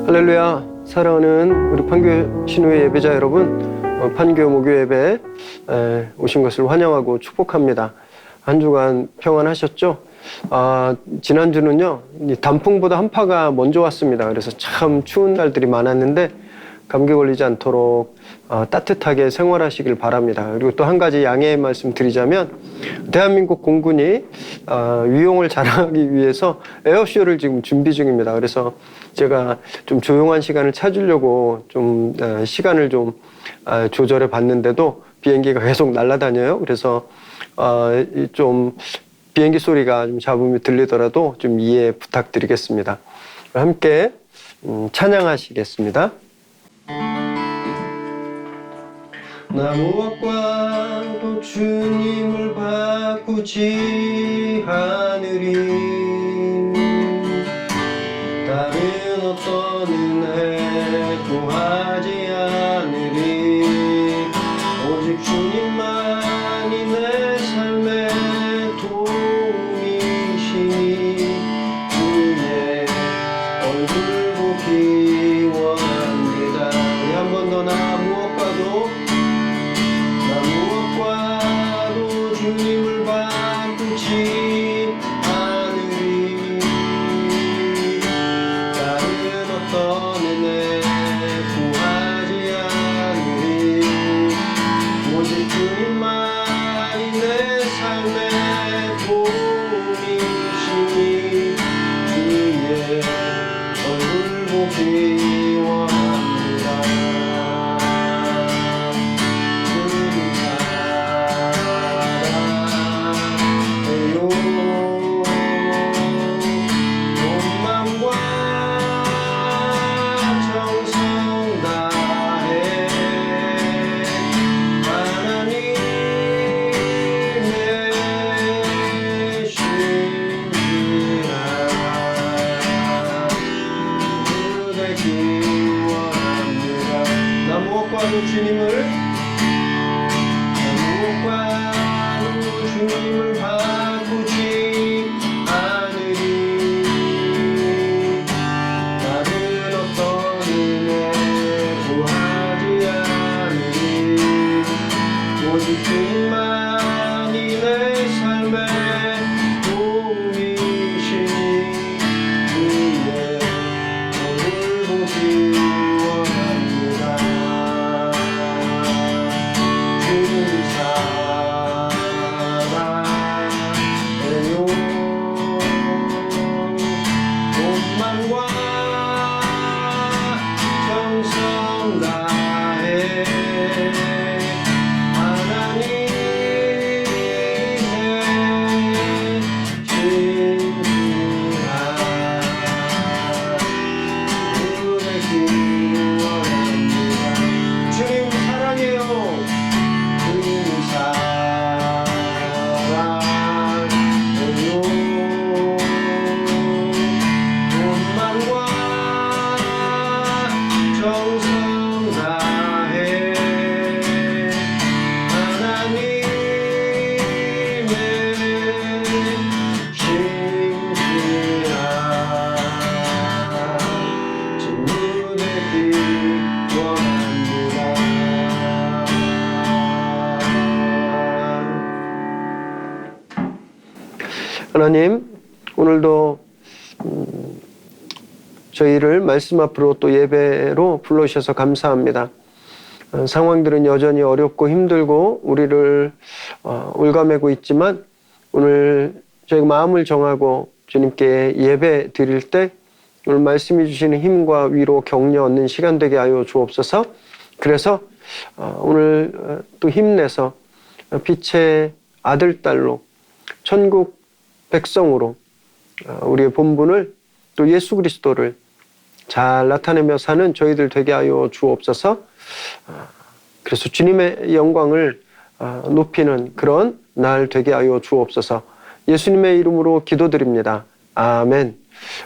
할렐루야. 사랑하는 우리 판교 신우의 예배자 여러분, 판교 목요 예배 오신 것을 환영하고 축복합니다. 한 주간 평안하셨죠? 지난주는요, 단풍보다 한파가 먼저 왔습니다. 그래서 참 추운 날들이 많았는데 감기 걸리지 않도록 따뜻하게 생활하시길 바랍니다. 그리고 또 한 가지 양해의 말씀 드리자면, 대한민국 공군이 위용을 자랑하기 위해서 에어쇼를 지금 준비 중입니다. 그래서 제가 좀 조용한 시간을 찾으려고 좀 시간을 좀 조절해 봤는데도 비행기가 계속 날아다녀요. 그래서 좀 비행기 소리가 좀 잡음이 들리더라도 좀 이해 부탁드리겠습니다. 함께 찬양하시겠습니다. 나 무엇과도 주님을 바꾸지 않으리. 다른 어떤 은혜 구하지 않으리. 오직 주님만이 내 삶의 도움이시니 주의 얼굴 보기 원합니다. 한 번 더. 나 무엇과도 주님을 바꾸지 않으리. 다른 어떤 은혜 구하지 않으리. 오직 주님만이 내 삶의 도움이시니 주의 얼굴 보기 원합니다. 주님을 바꾸지 않으리. 다른 어떤 은혜 구하지 않으리. 오직 주님만이 내 삶의 도움이시니 주의 얼굴 보기 원합니다. 주님 하나님, 오늘도 저희를 말씀 앞으로 또 예배로 불러주셔서 감사합니다. 상황들은 여전히 어렵고 힘들고 우리를 올가매고 있지만 오늘 저희가 마음을 정하고 주님께 예배 드릴 때 오늘 말씀해 주시는 힘과 위로 격려 얻는 시간 되게 하여 주옵소서. 그래서 오늘 또 힘내서 빛의 아들, 딸로 천국 백성으로 우리의 본분을 또 예수 그리스도를 잘 나타내며 사는 저희들 되게 하여 주옵소서. 그래서 주님의 영광을 높이는 그런 날 되게 하여 주옵소서. 예수님의 이름으로 기도드립니다. 아멘.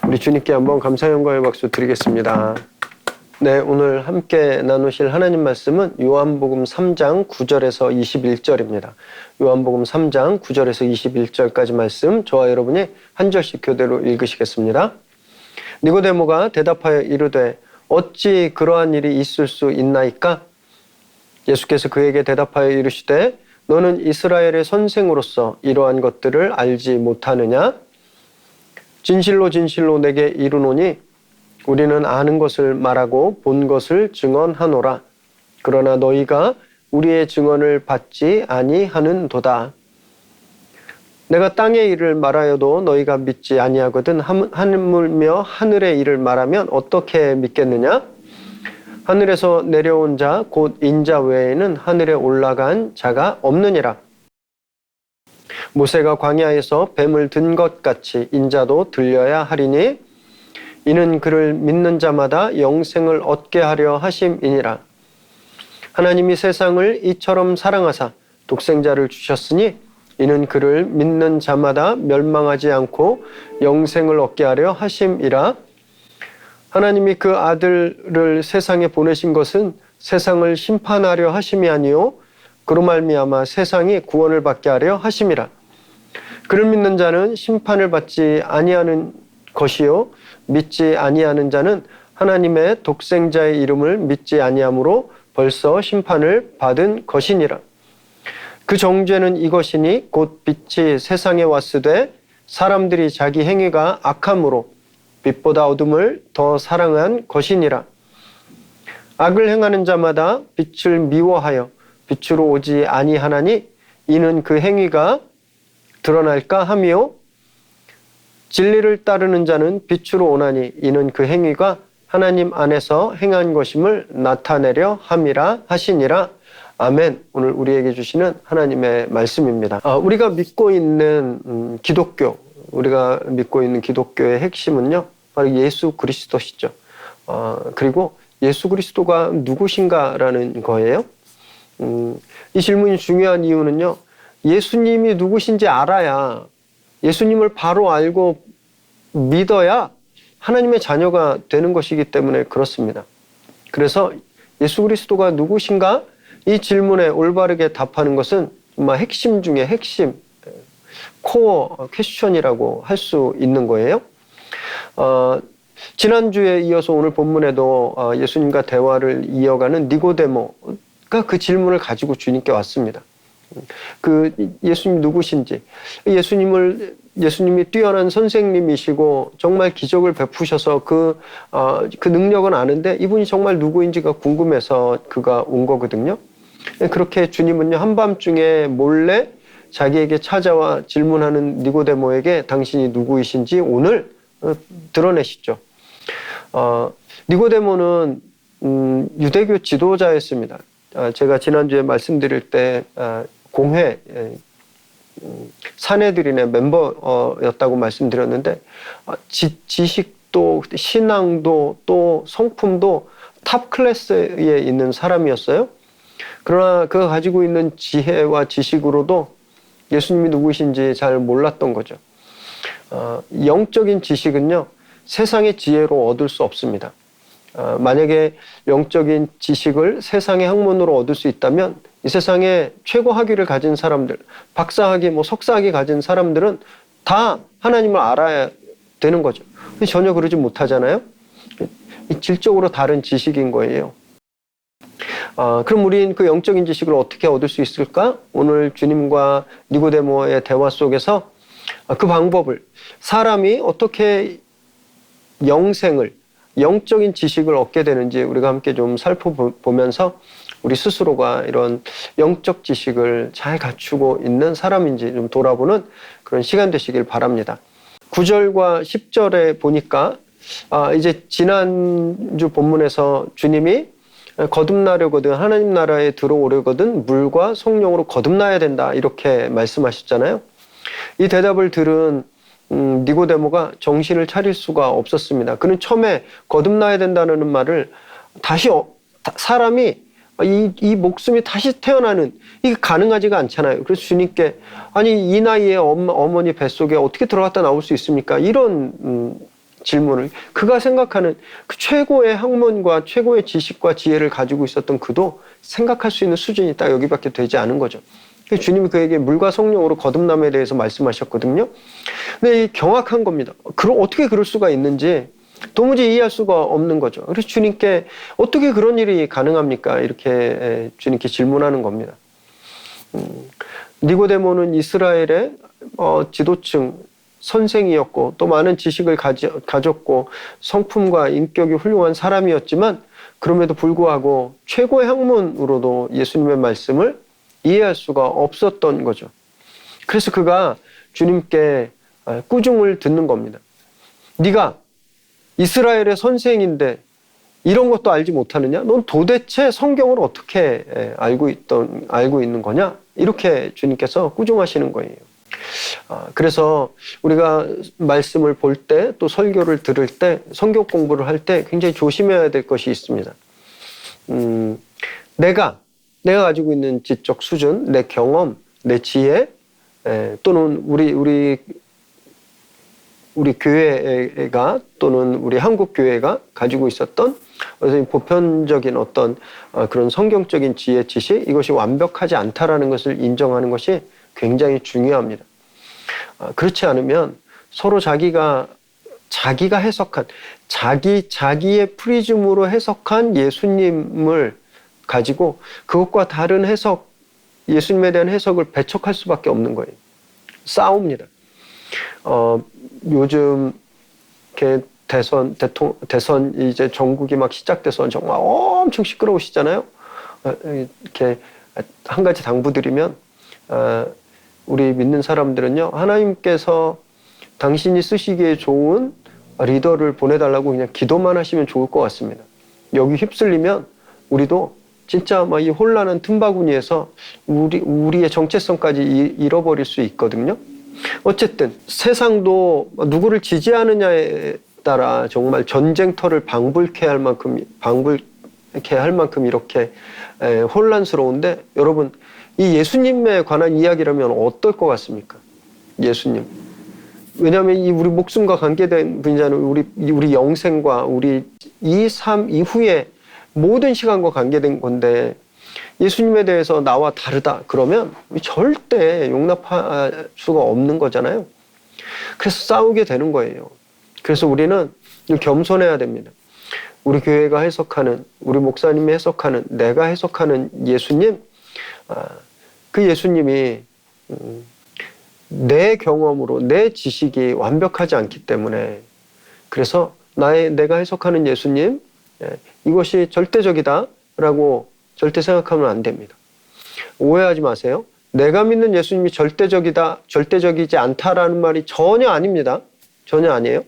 우리 주님께 한번 감사 영광의 박수 드리겠습니다. 네, 오늘 함께 나누실 하나님 말씀은 요한복음 3장 9절에서 21절입니다. 요한복음 3장 9절에서 21절까지 말씀 저와 여러분이 한 절씩 교대로 읽으시겠습니다. 니고데모가 대답하여 이르되 어찌 그러한 일이 있을 수 있나이까? 예수께서 그에게 대답하여 이르시되 너는 이스라엘의 선생으로서 이러한 것들을 알지 못하느냐? 진실로 진실로 내게 이르노니 우리는 아는 것을 말하고 본 것을 증언하노라. 그러나 너희가 우리의 증언을 받지 아니하는도다. 내가 땅의 일을 말하여도 너희가 믿지 아니하거든 하물며 하늘의 일을 말하면 어떻게 믿겠느냐? 하늘에서 내려온 자 곧 인자 외에는 하늘에 올라간 자가 없느니라. 모세가 광야에서 뱀을 든 것 같이 인자도 들려야 하리니 이는 그를 믿는 자마다 영생을 얻게 하려 하심이니라. 하나님이 세상을 이처럼 사랑하사 독생자를 주셨으니 이는 그를 믿는 자마다 멸망하지 않고 영생을 얻게 하려 하심이라. 하나님이 그 아들을 세상에 보내신 것은 세상을 심판하려 하심이 아니요 그로 말미암아 세상이 구원을 받게 하려 하심이라. 그를 믿는 자는 심판을 받지 아니하는 것이요 믿지 아니하는 자는 하나님의 독생자의 이름을 믿지 아니하므로 벌써 심판을 받은 것이니라. 그 정죄는 이것이니 곧 빛이 세상에 왔으되 사람들이 자기 행위가 악함으로 빛보다 어둠을 더 사랑한 것이니라. 악을 행하는 자마다 빛을 미워하여 빛으로 오지 아니하나니 이는 그 행위가 드러날까 하며 진리를 따르는 자는 빛으로 오나니 이는 그 행위가 하나님 안에서 행한 것임을 나타내려 함이라 하시니라. 아멘. 오늘 우리에게 주시는 하나님의 말씀입니다. 우리가 믿고 있는 기독교, 우리가 믿고 있는 기독교의 핵심은요, 바로 예수 그리스도시죠. 그리고 예수 그리스도가 누구신가라는 거예요. 이 질문이 중요한 이유는요, 예수님이 누구신지 알아야, 예수님을 바로 알고 믿어야 하나님의 자녀가 되는 것이기 때문에 그렇습니다. 그래서 예수 그리스도가 누구신가? 이 질문에 올바르게 답하는 것은 정말 핵심 중에 핵심, 코어 퀘스천이라고 할 수 있는 거예요. 지난주에 이어서 오늘 본문에도 예수님과 대화를 이어가는 니고데모가 그 질문을 가지고 주님께 왔습니다. 그 예수님 누구신지, 예수님이 뛰어난 선생님이시고 정말 기적을 베푸셔서 그 능력은 아는데 이분이 정말 누구인지가 궁금해서 그가 온 거거든요. 그렇게 주님은요, 한밤중에 몰래 자기에게 찾아와 질문하는 니고데모에게 당신이 누구이신지 오늘 드러내시죠. 니고데모는 유대교 지도자였습니다. 제가 지난주에 말씀드릴 때 공회 사내들인의 멤버였다고 말씀드렸는데 지식도 신앙도 또 성품도 탑 클래스에 있는 사람이었어요. 그러나 그가 가지고 있는 지혜와 지식으로도 예수님이 누구신지 잘 몰랐던 거죠. 영적인 지식은요, 세상의 지혜로 얻을 수 없습니다. 만약에 영적인 지식을 세상의 학문으로 얻을 수 있다면 이 세상에 최고 학위를 가진 사람들, 박사학위, 석사학위 가진 사람들은 다 하나님을 알아야 되는 거죠. 근데 전혀 그러지 못하잖아요. 질적으로 다른 지식인 거예요. 그럼 우린 그 영적인 지식을 어떻게 얻을 수 있을까? 오늘 주님과 니고데모의 대화 속에서 그 방법을, 사람이 어떻게 영적인 지식을 얻게 되는지 우리가 함께 좀 살펴보면서 우리 스스로가 이런 영적 지식을 잘 갖추고 있는 사람인지 좀 돌아보는 그런 시간 되시길 바랍니다. 9절과 10절에 보니까 이제 지난주 본문에서 주님이 거듭나려거든, 하나님 나라에 들어오려거든 물과 성령으로 거듭나야 된다 이렇게 말씀하셨잖아요. 이 대답을 들은 니고데모가 정신을 차릴 수가 없었습니다. 그는 처음에 거듭나야 된다는 말을 다시 사람이 이 목숨이 다시 태어나는, 이게 가능하지가 않잖아요. 그래서 주님께 아니 이 나이에 어머니 뱃속에 어떻게 들어갔다 나올 수 있습니까? 이런 질문을, 그가 생각하는 그 최고의 학문과 최고의 지식과 지혜를 가지고 있었던 그도 생각할 수 있는 수준이 딱 여기밖에 되지 않은 거죠. 주님이 그에게 물과 성령으로 거듭남에 대해서 말씀하셨거든요. 근데 이 경악한 겁니다. 어떻게 그럴 수가 있는지. 도무지 이해할 수가 없는 거죠. 그래서 주님께 어떻게 그런 일이 가능합니까? 이렇게 주님께 질문하는 겁니다. 니고데모는 이스라엘의 지도층 선생이었고 또 많은 지식을 가졌고 성품과 인격이 훌륭한 사람이었지만 그럼에도 불구하고 최고의 학문으로도 예수님의 말씀을 이해할 수가 없었던 거죠. 그래서 그가 주님께 꾸중을 듣는 겁니다. 네가 이스라엘의 선생인데 이런 것도 알지 못하느냐? 넌 도대체 성경을 어떻게 알고 있는 거냐? 이렇게 주님께서 꾸중하시는 거예요. 그래서 우리가 말씀을 볼 때 또 설교를 들을 때 성경 공부를 할 때 굉장히 조심해야 될 것이 있습니다. 내가 가지고 있는 지적 수준, 내 경험, 내 지혜 또는 우리 교회가 또는 우리 한국 교회가 가지고 있었던 보편적인 어떤 그런 성경적인 지혜, 지식 이것이 완벽하지 않다라는 것을 인정하는 것이 굉장히 중요합니다. 그렇지 않으면 서로 자기가 해석한 자기의 프리즘으로 해석한 예수님을 가지고 그것과 다른 해석, 예수님에 대한 해석을 배척할 수밖에 없는 거예요. 싸웁니다. 요즘 이렇게 대선 이제 전국이 막 시작돼서 정말 엄청 시끄러우시잖아요. 이렇게 한 가지 당부드리면 우리 믿는 사람들은요, 하나님께서 당신이 쓰시기에 좋은 리더를 보내달라고 그냥 기도만 하시면 좋을 것 같습니다. 여기 휩쓸리면 우리도 진짜 막 이 혼란한 틈바구니에서 우리의 정체성까지 잃어버릴 수 있거든요. 어쨌든 세상도 누구를 지지하느냐에 따라 정말 전쟁터를 방불케 할 만큼 이렇게 혼란스러운데 여러분 이 예수님에 관한 이야기라면 어떨 것 같습니까? 예수님. 왜냐하면 이 우리 목숨과 관계된 분야는 우리 영생과 우리 이 삶 이후에 모든 시간과 관계된 건데 예수님에 대해서 나와 다르다 그러면 절대 용납할 수가 없는 거잖아요. 그래서 싸우게 되는 거예요. 그래서 우리는 겸손해야 됩니다. 우리 교회가 해석하는, 우리 목사님이 해석하는, 내가 해석하는 예수님, 그 예수님이 내 경험으로 내 지식이 완벽하지 않기 때문에 그래서 내가 해석하는 예수님 이것이 절대적이다라고 절대 생각하면 안 됩니다. 오해하지 마세요. 내가 믿는 예수님이 절대적이지 않다라는 말이 전혀 아닙니다. 전혀 아니에요.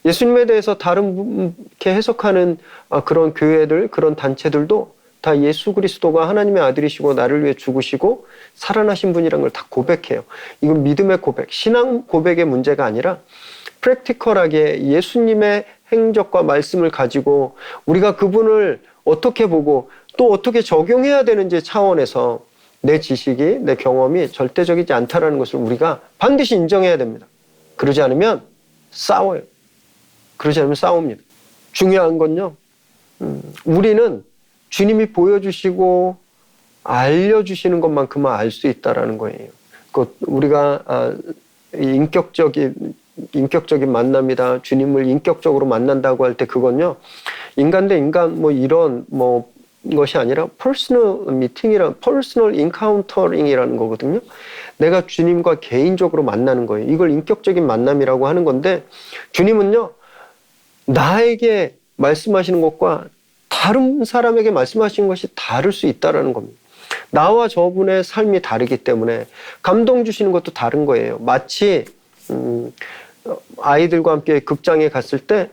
예수님에 대해서 다른 이렇게 해석하는 그런 교회들, 그런 단체들도 다 예수 그리스도가 하나님의 아들이시고 나를 위해 죽으시고 살아나신 분이라는 걸 다 고백해요. 이건 믿음의 고백, 신앙 고백의 문제가 아니라 프랙티컬하게 예수님의 행적과 말씀을 가지고 우리가 그분을 어떻게 보고 또 어떻게 적용해야 되는지 차원에서 내 지식이, 내 경험이 절대적이지 않다라는 것을 우리가 반드시 인정해야 됩니다. 그러지 않으면 싸워요. 그러지 않으면 싸웁니다. 중요한 건요, 우리는 주님이 보여주시고 알려주시는 것만큼은 알 수 있다라는 거예요. 우리가 인격적인 만남이다. 주님을 인격적으로 만난다고 할 때 그건요, 인간 대 인간 이런 것이 아니라 퍼스널 미팅이란 퍼스널 인카운터링이라는 거거든요. 내가 주님과 개인적으로 만나는 거예요. 이걸 인격적인 만남이라고 하는 건데 주님은요, 나에게 말씀하시는 것과 다른 사람에게 말씀하시는 것이 다를 수 있다는 겁니다. 나와 저분의 삶이 다르기 때문에 감동 주시는 것도 다른 거예요. 마치 아이들과 함께 극장에 갔을 때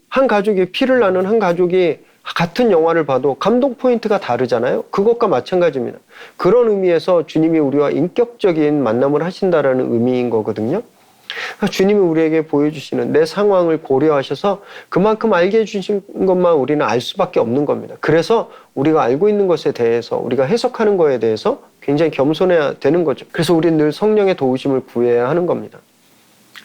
한 가족이 피를 나는 한 가족이 같은 영화를 봐도 감동 포인트가 다르잖아요. 그것과 마찬가지입니다. 그런 의미에서 주님이 우리와 인격적인 만남을 하신다라는 의미인 거거든요. 주님이 우리에게 보여주시는 내 상황을 고려하셔서 그만큼 알게 해주신 것만 우리는 알 수밖에 없는 겁니다. 그래서 우리가 알고 있는 것에 대해서 우리가 해석하는 것에 대해서 굉장히 겸손해야 되는 거죠. 그래서 우리는 늘 성령의 도우심을 구해야 하는 겁니다.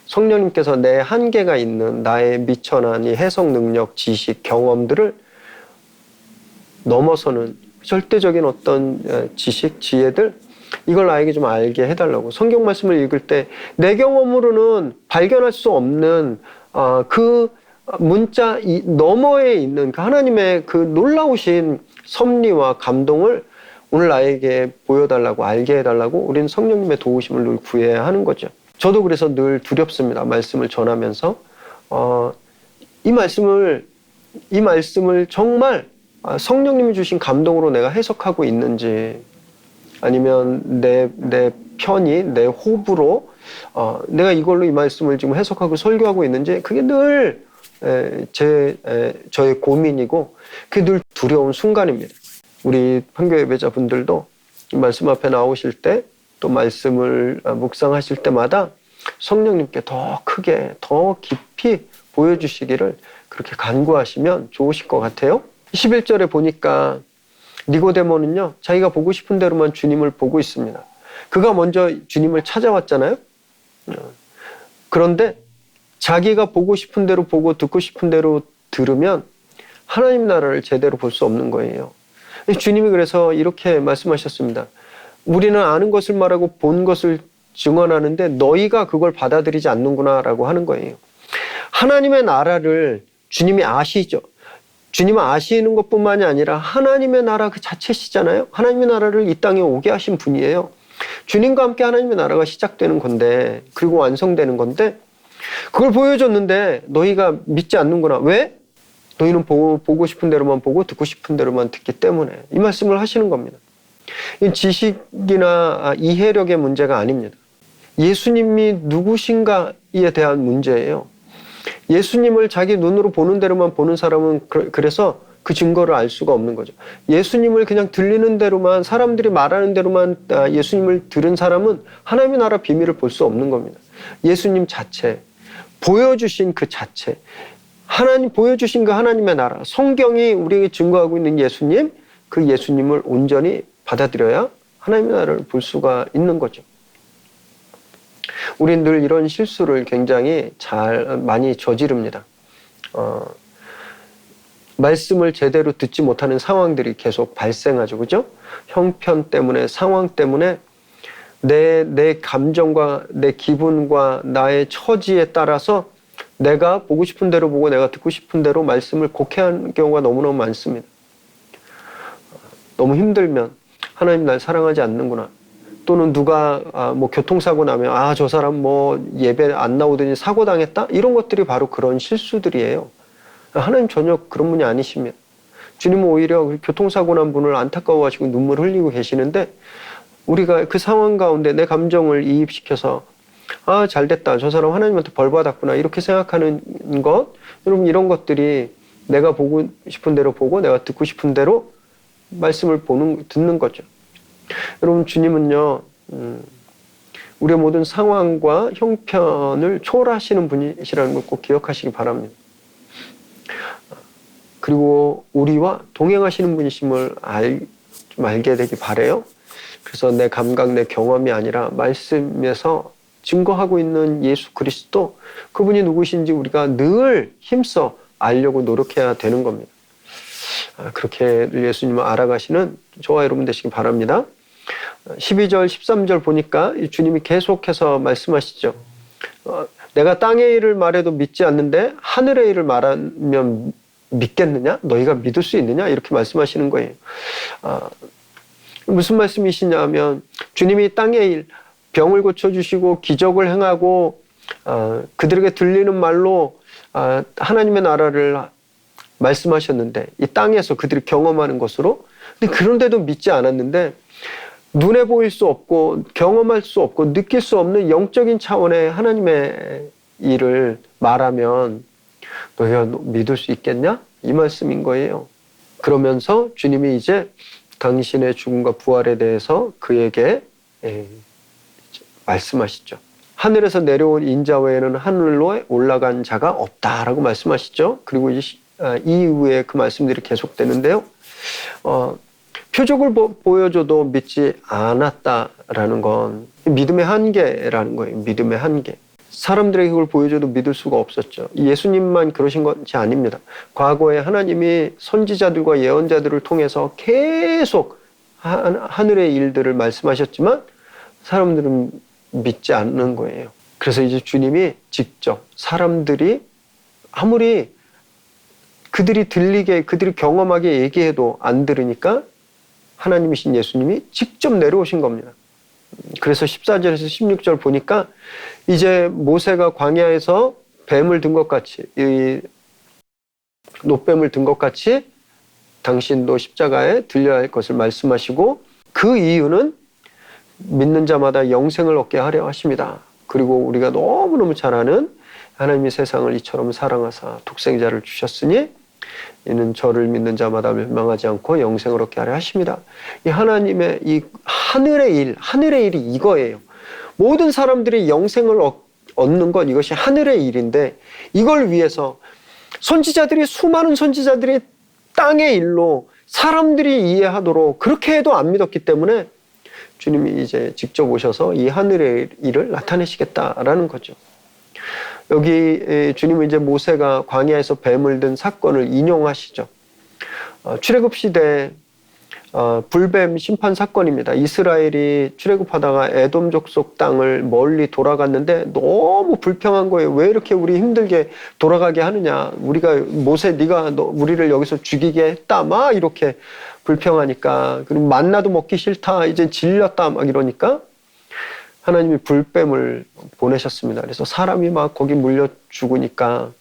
성령님께서 내 한계가 있는 나의 미천한 이 해석 능력, 지식, 경험들을 넘어서는 절대적인 어떤 지식, 지혜들 이걸 나에게 좀 알게 해달라고. 성경 말씀을 읽을 때 내 경험으로는 발견할 수 없는 그 문자 너머에 있는 그 하나님의 그 놀라우신 섭리와 감동을 오늘 나에게 보여달라고, 알게 해달라고 우리는 성령님의 도우심을 늘 구해야 하는 거죠. 저도 그래서 늘 두렵습니다. 말씀을 전하면서 이 말씀을 정말 성령님이 주신 감동으로 내가 해석하고 있는지, 아니면 내 편이 내 호불호 내가 이걸로 이 말씀을 지금 해석하고 설교하고 있는지, 그게 늘 저의 고민이고 그게 늘 두려운 순간입니다. 우리 판교 예배자분들도 이 말씀 앞에 나오실 때, 또 말씀을 묵상하실 때마다 성령님께 더 크게 더 깊이 보여주시기를 그렇게 간구하시면 좋으실 것 같아요. 11절에 보니까 니고데모는요, 자기가 보고 싶은 대로만 주님을 보고 있습니다. 그가 먼저 주님을 찾아왔잖아요. 그런데 자기가 보고 싶은 대로 보고 듣고 싶은 대로 들으면 하나님 나라를 제대로 볼 수 없는 거예요. 주님이 그래서 이렇게 말씀하셨습니다. 우리는 아는 것을 말하고 본 것을 증언하는데 너희가 그걸 받아들이지 않는구나 라고 하는 거예요. 하나님의 나라를 주님이 아시죠. 주님은 아시는 것뿐만이 아니라 하나님의 나라 그 자체시잖아요. 하나님의 나라를 이 땅에 오게 하신 분이에요. 주님과 함께 하나님의 나라가 시작되는 건데, 그리고 완성되는 건데, 그걸 보여줬는데 너희가 믿지 않는구나. 왜? 너희는 보고 싶은 대로만 보고 듣고 싶은 대로만 듣기 때문에. 이 말씀을 하시는 겁니다. 이 지식이나 이해력의 문제가 아닙니다. 예수님이 누구신가에 대한 문제예요. 예수님을 자기 눈으로 보는 대로만 보는 사람은 그래서 그 증거를 알 수가 없는 거죠. 예수님을 그냥 들리는 대로만, 사람들이 말하는 대로만 예수님을 들은 사람은 하나님의 나라 비밀을 볼 수 없는 겁니다. 예수님 자체, 보여주신 그 자체, 하나님 보여주신 그 하나님의 나라, 성경이 우리에게 증거하고 있는 예수님, 그 예수님을 온전히 받아들여야 하나님의 나라를 볼 수가 있는 거죠. 우린 늘 이런 실수를 굉장히 많이 저지릅니다. 말씀을 제대로 듣지 못하는 상황들이 계속 발생하죠. 그죠? 형편 때문에, 상황 때문에 내 감정과 내 기분과 나의 처지에 따라서 내가 보고 싶은 대로 보고 내가 듣고 싶은 대로 말씀을 곡해하는 경우가 너무너무 많습니다. 너무 힘들면 하나님 날 사랑하지 않는구나. 또는 누가 교통사고 나면 저 사람 예배 안 나오더니 사고 당했다? 이런 것들이 바로 그런 실수들이에요. 하나님 전혀 그런 분이 아니십니다. 주님은 오히려 교통사고 난 분을 안타까워하시고 눈물 흘리고 계시는데, 우리가 그 상황 가운데 내 감정을 이입시켜서 잘됐다, 저 사람 하나님한테 벌 받았구나, 이렇게 생각하는 것, 여러분 이런 것들이 내가 보고 싶은 대로 보고 내가 듣고 싶은 대로 말씀을 듣는 거죠. 여러분 주님은요, 우리의 모든 상황과 형편을 초월하시는 분이시라는 걸 꼭 기억하시기 바랍니다. 그리고 우리와 동행하시는 분이심을 좀 알게 되기 바라요. 그래서 내 감각, 내 경험이 아니라 말씀에서 증거하고 있는 예수 그리스도, 그분이 누구신지 우리가 늘 힘써 알려고 노력해야 되는 겁니다. 그렇게 예수님을 알아가시는 저와 여러분 되시기 바랍니다. 12절, 13절 보니까 주님이 계속해서 말씀하시죠. 내가 땅의 일을 말해도 믿지 않는데 하늘의 일을 말하면 믿겠느냐? 너희가 믿을 수 있느냐? 이렇게 말씀하시는 거예요. 무슨 말씀이시냐 하면, 주님이 땅의 일, 병을 고쳐주시고 기적을 행하고 그들에게 들리는 말로 하나님의 나라를 말씀하셨는데, 이 땅에서 그들이 경험하는 것으로, 근데 그런데도 믿지 않았는데, 눈에 보일 수 없고 경험할 수 없고 느낄 수 없는 영적인 차원의 하나님의 일을 말하면 너희가 믿을 수 있겠냐? 이 말씀인 거예요. 그러면서 주님이 이제 당신의 죽음과 부활에 대해서 그에게 말씀하시죠. 하늘에서 내려온 인자 외에는 하늘로 올라간 자가 없다라고 말씀하시죠. 그리고 이후에 그 말씀들이 계속되는데요. 표적을 보여줘도 믿지 않았다라는 건 믿음의 한계라는 거예요. 믿음의 한계. 사람들에게 그걸 보여줘도 믿을 수가 없었죠. 예수님만 그러신 것이 아닙니다. 과거에 하나님이 선지자들과 예언자들을 통해서 계속 하늘의 일들을 말씀하셨지만 사람들은 믿지 않는 거예요. 그래서 이제 주님이 직접 사람들이 아무리 그들이 들리게, 그들이 경험하게 얘기해도 안 들으니까 하나님이신 예수님이 직접 내려오신 겁니다. 그래서 14절에서 16절 보니까 이제 모세가 광야에서 뱀을 든 것 같이, 이 놋뱀을 든 것 같이 당신도 십자가에 들려야 할 것을 말씀하시고, 그 이유는 믿는 자마다 영생을 얻게 하려 하십니다. 그리고 우리가 너무너무 잘 아는 하나님이 세상을 이처럼 사랑하사 독생자를 주셨으니 이는 저를 믿는 자마다 멸망하지 않고 영생을 얻게 하려 하십니다. 이 하나님의 이 하늘의 일이 이거예요. 모든 사람들이 영생을 얻는 것, 이것이 하늘의 일인데, 이걸 위해서 수많은 선지자들이 땅의 일로 사람들이 이해하도록 그렇게 해도 안 믿었기 때문에 주님이 이제 직접 오셔서 이 하늘의 일을 나타내시겠다라는 거죠. 여기 주님은 이제 모세가 광야에서 뱀을 든 사건을 인용하시죠. 출애굽 시대 불뱀 심판 사건입니다. 이스라엘이 출애굽하다가 에돔 족속 땅을 멀리 돌아갔는데 너무 불평한 거예요. 왜 이렇게 우리 힘들게 돌아가게 하느냐. 모세 네가 우리를 여기서 죽이게 했다. 막 이렇게 불평하니까, 그리고 만나도 먹기 싫다. 이제 질렸다. 막 이러니까 하나님이 불뱀을 보내셨습니다. 그래서 사람이 막 거기 물려 죽으니까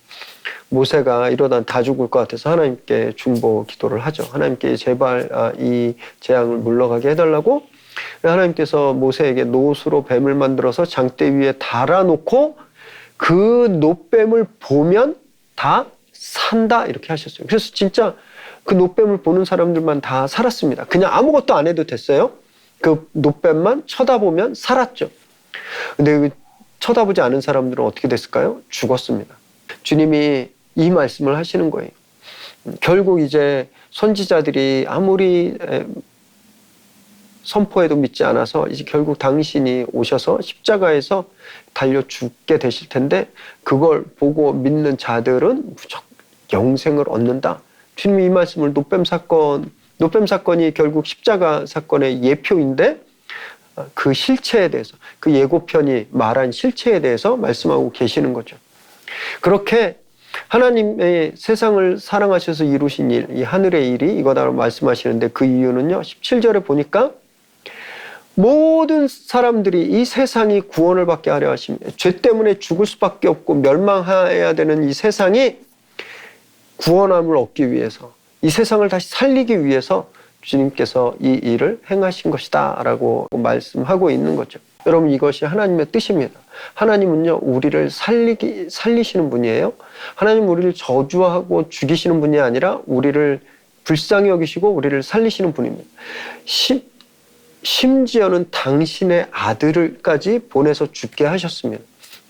모세가 이러다 다 죽을 것 같아서 하나님께 중보 기도를 하죠. 하나님께 제발 이 재앙을 물러가게 해달라고. 하나님께서 모세에게 노수로 뱀을 만들어서 장대 위에 달아놓고 그 놋뱀을 보면 다 산다, 이렇게 하셨어요. 그래서 진짜 그 놋뱀을 보는 사람들만 다 살았습니다. 그냥 아무것도 안 해도 됐어요. 그 놋뱀만 쳐다보면 살았죠. 근데 쳐다보지 않은 사람들은 어떻게 됐을까요? 죽었습니다. 주님이 이 말씀을 하시는 거예요. 결국 이제 선지자들이 아무리 선포해도 믿지 않아서 이제 결국 당신이 오셔서 십자가에서 달려 죽게 되실 텐데, 그걸 보고 믿는 자들은 무조건 영생을 얻는다. 주님이 이 말씀을 놋뱀 사건이 결국 십자가 사건의 예표인데, 그 실체에 대해서, 그 예고편이 말한 실체에 대해서 말씀하고 계시는 거죠. 그렇게 하나님의 세상을 사랑하셔서 이루신 일, 이 하늘의 일이 이거다라고 말씀하시는데, 그 이유는요, 17절에 보니까 모든 사람들이 이 세상이 구원을 받게 하려 하십니다. 죄 때문에 죽을 수밖에 없고 멸망해야 되는 이 세상이 구원함을 얻기 위해서, 이 세상을 다시 살리기 위해서 주님께서 이 일을 행하신 것이다 라고 말씀하고 있는 거죠. 여러분, 이것이 하나님의 뜻입니다. 하나님은요, 우리를 살리시는 분이에요. 하나님은 우리를 저주하고 죽이시는 분이 아니라 우리를 불쌍히 여기시고 우리를 살리시는 분입니다. 심지어는 당신의 아들을까지 보내서 죽게 하셨습니다.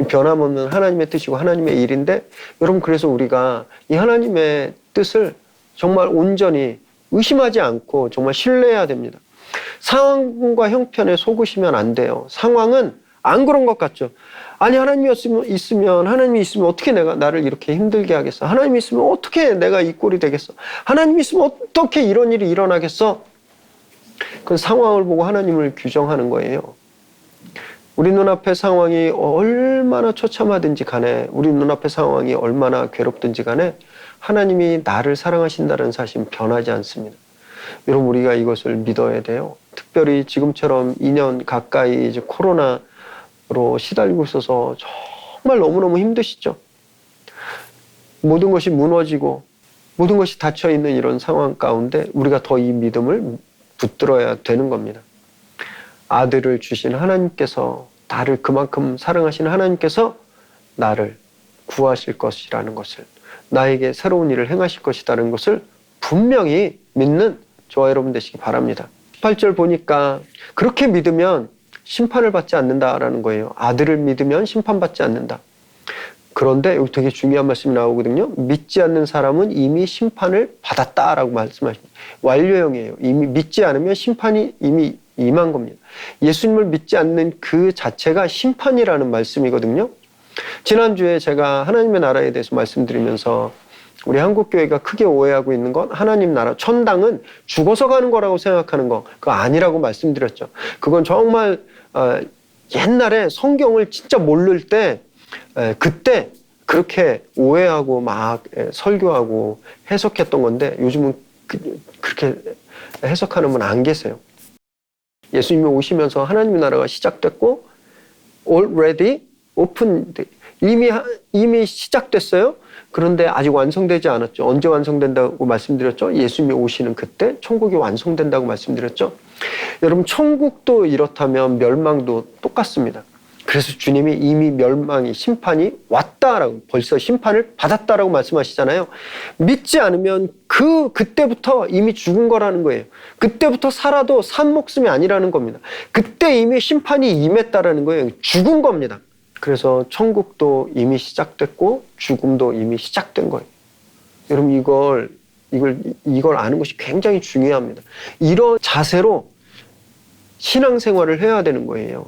변함없는 하나님의 뜻이고 하나님의 일인데, 여러분, 그래서 우리가 이 하나님의 뜻을 정말 온전히 의심하지 않고 정말 신뢰해야 됩니다. 상황과 형편에 속으시면 안 돼요. 상황은 안 그런 것 같죠. 아니, 하나님이 있으면 어떻게 나를 이렇게 힘들게 하겠어? 하나님이 있으면 어떻게 내가 이 꼴이 되겠어? 하나님이 있으면 어떻게 이런 일이 일어나겠어? 그 상황을 보고 하나님을 규정하는 거예요. 우리 눈앞의 상황이 얼마나 처참하든지 간에, 우리 눈앞의 상황이 얼마나 괴롭든지 간에 하나님이 나를 사랑하신다는 사실은 변하지 않습니다. 여러분, 우리가 이것을 믿어야 돼요. 특별히 지금처럼 2년 가까이 이제 코로나로 시달리고 있어서 정말 너무너무 힘드시죠. 모든 것이 무너지고 모든 것이 닫혀있는 이런 상황 가운데 우리가 더 이 믿음을 붙들어야 되는 겁니다. 아들을 주신 하나님께서, 나를 그만큼 사랑하시는 하나님께서 나를 구하실 것이라는 것을, 나에게 새로운 일을 행하실 것이라는 것을 분명히 믿는 저와 여러분 되시기 바랍니다. 18절 보니까 그렇게 믿으면 심판을 받지 않는다라는 거예요. 아들을 믿으면 심판받지 않는다. 그런데 여기 되게 중요한 말씀이 나오거든요. 믿지 않는 사람은 이미 심판을 받았다라고 말씀하십니다. 완료형이에요. 이미 믿지 않으면 심판이 이미 임한 겁니다. 예수님을 믿지 않는 그 자체가 심판이라는 말씀이거든요. 지난주에 제가 하나님의 나라에 대해서 말씀드리면서 우리 한국교회가 크게 오해하고 있는 건, 하나님 나라, 천당은 죽어서 가는 거라고 생각하는 거, 그거 아니라고 말씀드렸죠. 그건 정말 옛날에 성경을 진짜 모를 때, 그때 그렇게 오해하고 막 설교하고 해석했던 건데 요즘은 그렇게 해석하는 분 안 계세요. 예수님이 오시면서 하나님의 나라가 시작됐고 already opened, 이미 시작됐어요. 그런데 아직 완성되지 않았죠. 언제 완성된다고 말씀드렸죠? 예수님이 오시는 그때 천국이 완성된다고 말씀드렸죠. 여러분, 천국도 이렇다면 멸망도 똑같습니다. 그래서 주님이 이미 멸망이, 심판이 왔다라고, 벌써 심판을 받았다라고 말씀하시잖아요. 믿지 않으면 그때부터 이미 죽은 거라는 거예요. 그때부터 살아도 산 목숨이 아니라는 겁니다. 그때 이미 심판이 임했다라는 거예요. 죽은 겁니다. 그래서 천국도 이미 시작됐고 죽음도 이미 시작된 거예요. 여러분, 이걸 아는 것이 굉장히 중요합니다. 이런 자세로 신앙생활을 해야 되는 거예요.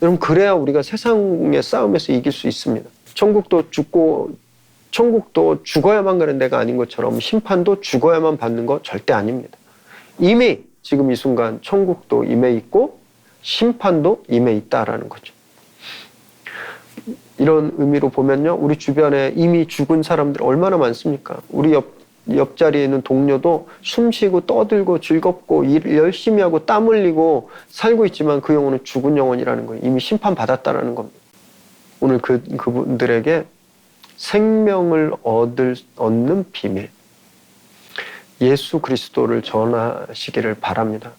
여러분, 그래야 우리가 세상의 싸움에서 이길 수 있습니다. 천국도 죽어야만 가는 데가 아닌 것처럼 심판도 죽어야만 받는 거 절대 아닙니다. 이미 지금 이 순간 천국도 임해 있고 심판도 임해 있다라는 거죠. 이런 의미로 보면요, 우리 주변에 이미 죽은 사람들 얼마나 많습니까? 우리 옆자리에 있는 동료도 숨쉬고 떠들고 즐겁고 일 열심히 하고 땀 흘리고 살고 있지만 그 영혼은 죽은 영혼이라는 거예요. 이미 심판받았다라는 겁니다. 오늘 그분들에게 생명을 얻는 비밀, 예수 그리스도를 전하시기를 바랍니다.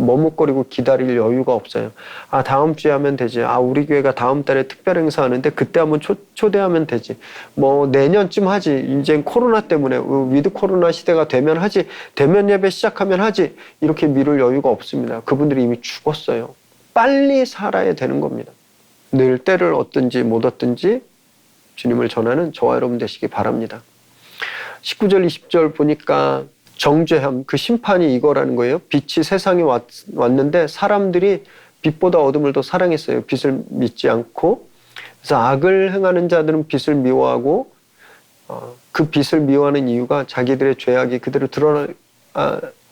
머뭇거리고 기다릴 여유가 없어요. 아, 다음 주에 하면 되지. 아, 우리 교회가 다음 달에 특별 행사하는데 그때 한번 초대하면 되지. 뭐 내년쯤 하지. 이제 코로나 때문에 위드 코로나 시대가 되면 하지. 대면 예배 시작하면 하지. 이렇게 미룰 여유가 없습니다. 그분들이 이미 죽었어요. 빨리 살아야 되는 겁니다. 늘 때를 얻든지 못 얻든지 주님을 전하는 저와 여러분 되시기 바랍니다. 19절 20절 보니까 정죄함, 그 심판이 이거라는 거예요. 빛이 세상에 왔는데 사람들이 빛보다 어둠을 더 사랑했어요. 빛을 믿지 않고. 그래서 악을 행하는 자들은 빛을 미워하고 그 빛을 미워하는 이유가 자기들의 죄악이 그대로 드러날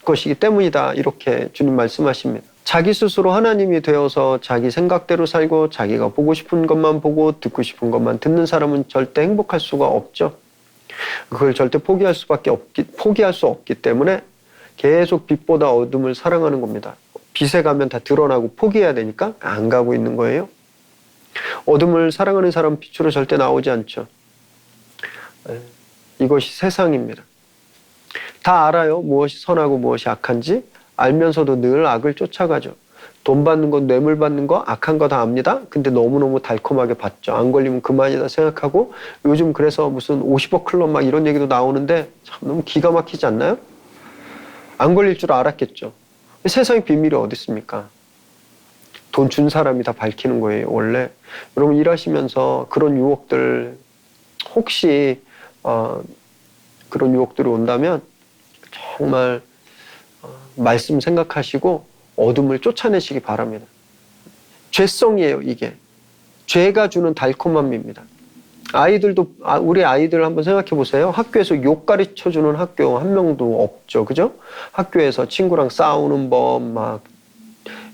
것이기 때문이다. 이렇게 주님 말씀하십니다. 자기 스스로 하나님이 되어서 자기 생각대로 살고 자기가 보고 싶은 것만 보고 듣고 싶은 것만 듣는 사람은 절대 행복할 수가 없죠. 그걸 절대 포기할 수 없기 때문에 계속 빛보다 어둠을 사랑하는 겁니다. 빛에 가면 다 드러나고 포기해야 되니까 안 가고 있는 거예요. 어둠을 사랑하는 사람은 빛으로 절대 나오지 않죠. 이것이 세상입니다. 다 알아요. 무엇이 선하고 무엇이 악한지 알면서도 늘 악을 쫓아가죠. 돈 받는 거, 뇌물 받는 거, 악한 거 다 압니다. 근데 너무너무 달콤하게 받죠. 안 걸리면 그만이다 생각하고 요즘 그래서 무슨 50억 클럽 막 이런 얘기도 나오는데 참 너무 기가 막히지 않나요? 안 걸릴 줄 알았겠죠. 세상에 비밀이 어디 있습니까? 돈 준 사람이 다 밝히는 거예요, 원래. 여러분 일하시면서 그런 유혹들 혹시 그런 유혹들이 온다면 정말 말씀 생각하시고 어둠을 쫓아내시기 바랍니다. 죄성이에요, 이게. 죄가 주는 달콤함입니다. 우리 아이들 한번 생각해 보세요. 학교에서 욕 가르쳐 주는 학교 한 명도 없죠. 그죠? 학교에서 친구랑 싸우는 법, 막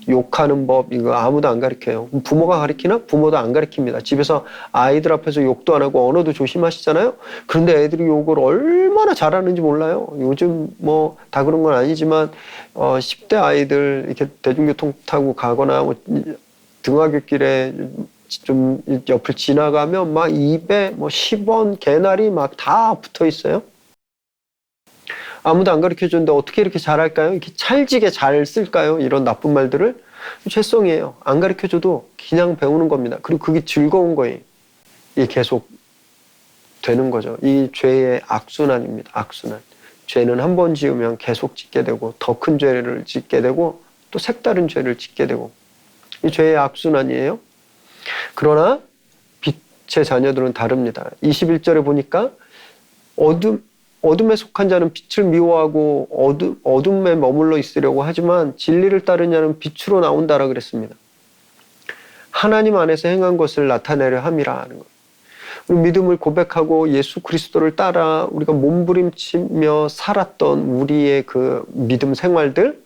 욕하는 법, 이거 아무도 안 가르쳐요. 부모가 가르치나? 부모도 안 가르칩니다. 집에서 아이들 앞에서 욕도 안 하고 언어도 조심하시잖아요? 그런데 애들이 욕을 얼마나 잘하는지 몰라요. 요즘 뭐 다 그런 건 아니지만 10대 아이들 이렇게 대중교통 타고 가거나 뭐 등하굣길에 좀 옆을 지나가면 막 입에 뭐 10원, 개나리 막 다 붙어 있어요. 아무도 안 가르쳐줬는데 어떻게 이렇게 잘할까요? 이렇게 찰지게 잘 쓸까요? 이런 나쁜 말들을. 죄성이에요. 안 가르쳐줘도 그냥 배우는 겁니다. 그리고 그게 즐거운 거예요. 이게 계속 되는 거죠. 이 죄의 악순환입니다. 악순환. 죄는 한 번 지으면 계속 짓게 되고 더 큰 죄를 짓게 되고 또 색다른 죄를 짓게 되고 이 죄의 악순환이에요. 그러나 빛의 자녀들은 다릅니다. 21절에 보니까 어둠에 속한 자는 빛을 미워하고 어둠에 머물러 있으려고 하지만 진리를 따르는 자는 빛으로 나온다라 그랬습니다. 하나님 안에서 행한 것을 나타내려 함이라 하는 거예요. 우리 믿음을 고백하고 예수 그리스도를 따라 우리가 몸부림치며 살았던 우리의 그 믿음 생활들,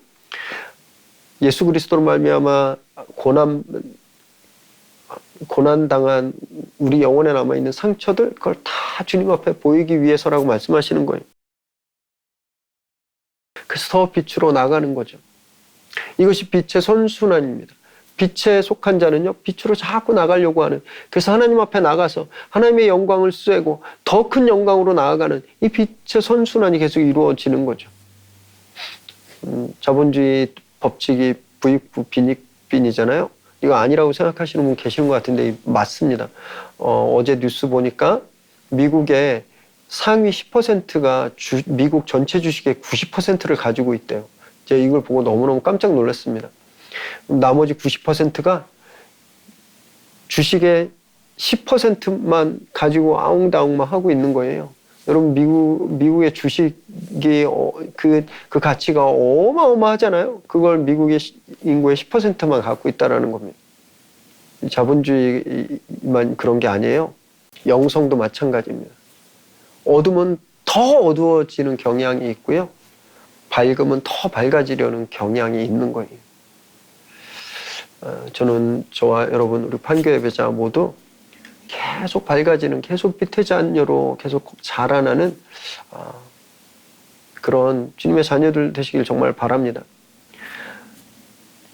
예수 그리스도로 말미암아 고난 고난당한 우리 영혼에 남아있는 상처들, 그걸 다 주님 앞에 보이기 위해서라고 말씀하시는 거예요. 그래서 더 빛으로 나가는 거죠. 이것이 빛의 선순환입니다. 빛에 속한 자는요, 빛으로 자꾸 나가려고 하는, 그래서 하나님 앞에 나가서 하나님의 영광을 쐬고 더 큰 영광으로 나아가는 이 빛의 선순환이 계속 이루어지는 거죠. 자본주의 법칙이 부익부 빈익빈이잖아요. 이거 아니라고 생각하시는 분 계시는 것 같은데 맞습니다. 어제 뉴스 보니까 미국의 상위 10%가 미국 전체 주식의 90%를 가지고 있대요. 제가 이걸 보고 너무너무 깜짝 놀랐습니다. 나머지 90%가 주식의 10%만 가지고 아웅다웅만 하고 있는 거예요. 여러분, 미국의 주식이 그 가치가 어마어마하잖아요. 그걸 미국의 인구의 10%만 갖고 있다라는 겁니다. 자본주의만 그런 게 아니에요. 영성도 마찬가지입니다. 어둠은 더 어두워지는 경향이 있고요. 밝음은 더 밝아지려는 경향이 있는 거예요. 저는 저와 여러분 우리 판교 예배자 모두 계속 밝아지는, 계속 빛의 자녀로 계속 자라나는 그런 주님의 자녀들 되시길 정말 바랍니다.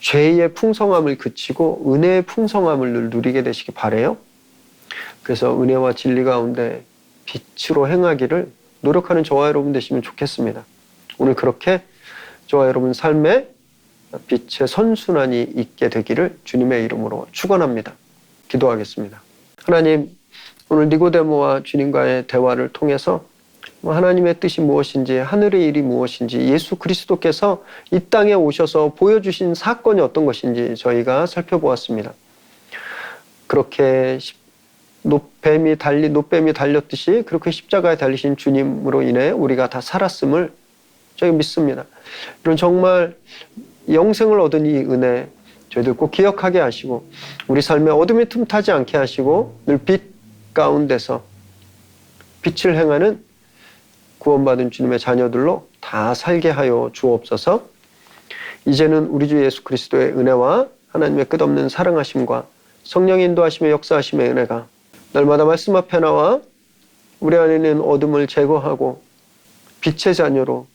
죄의 풍성함을 그치고 은혜의 풍성함을 누리게 되시기 바라요. 그래서 은혜와 진리 가운데 빛으로 행하기를 노력하는 저와 여러분 되시면 좋겠습니다. 오늘 그렇게 저와 여러분 삶에 빛의 선순환이 있게 되기를 주님의 이름으로 축원합니다. 기도하겠습니다. 하나님, 오늘 니고데모와 주님과의 대화를 통해서 하나님의 뜻이 무엇인지, 하늘의 일이 무엇인지, 예수 그리스도께서 이 땅에 오셔서 보여주신 사건이 어떤 것인지 저희가 살펴보았습니다. 그렇게 노뱀이 달렸듯이 그렇게 십자가에 달리신 주님으로 인해 우리가 다 살았음을 저희가 믿습니다. 이런 정말 영생을 얻은 이 은혜 저희들 꼭 기억하게 하시고 우리 삶에 어둠이 틈타지 않게 하시고 늘 빛 가운데서 빛을 행하는 구원받은 주님의 자녀들로 다 살게 하여 주옵소서. 이제는 우리 주 예수 그리스도의 은혜와 하나님의 끝없는 사랑하심과 성령의 인도하심의 역사하심의 은혜가 날마다 말씀 앞에 나와 우리 안에 있는 어둠을 제거하고 빛의 자녀로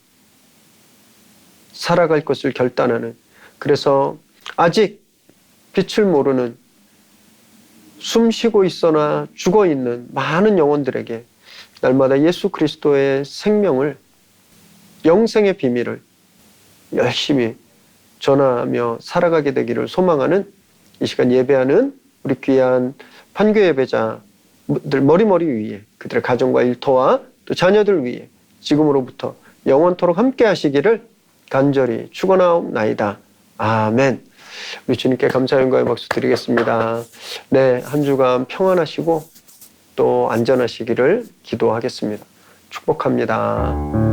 살아갈 것을 결단하는, 그래서 아직 빛을 모르는 숨 쉬고 있거나 죽어 있는 많은 영혼들에게 날마다 예수 그리스도의 생명을, 영생의 비밀을 열심히 전하며 살아가게 되기를 소망하는 이 시간 예배하는 우리 귀한 판교 예배자들 머리머리 위에 그들의 가정과 일터와 또 자녀들 위에 지금으로부터 영원토록 함께 하시기를 간절히 축원하옵나이다. 아멘. 우리 주님께 감사 영광의 박수 드리겠습니다. 네, 한 주간 평안하시고 또 안전하시기를 기도하겠습니다. 축복합니다.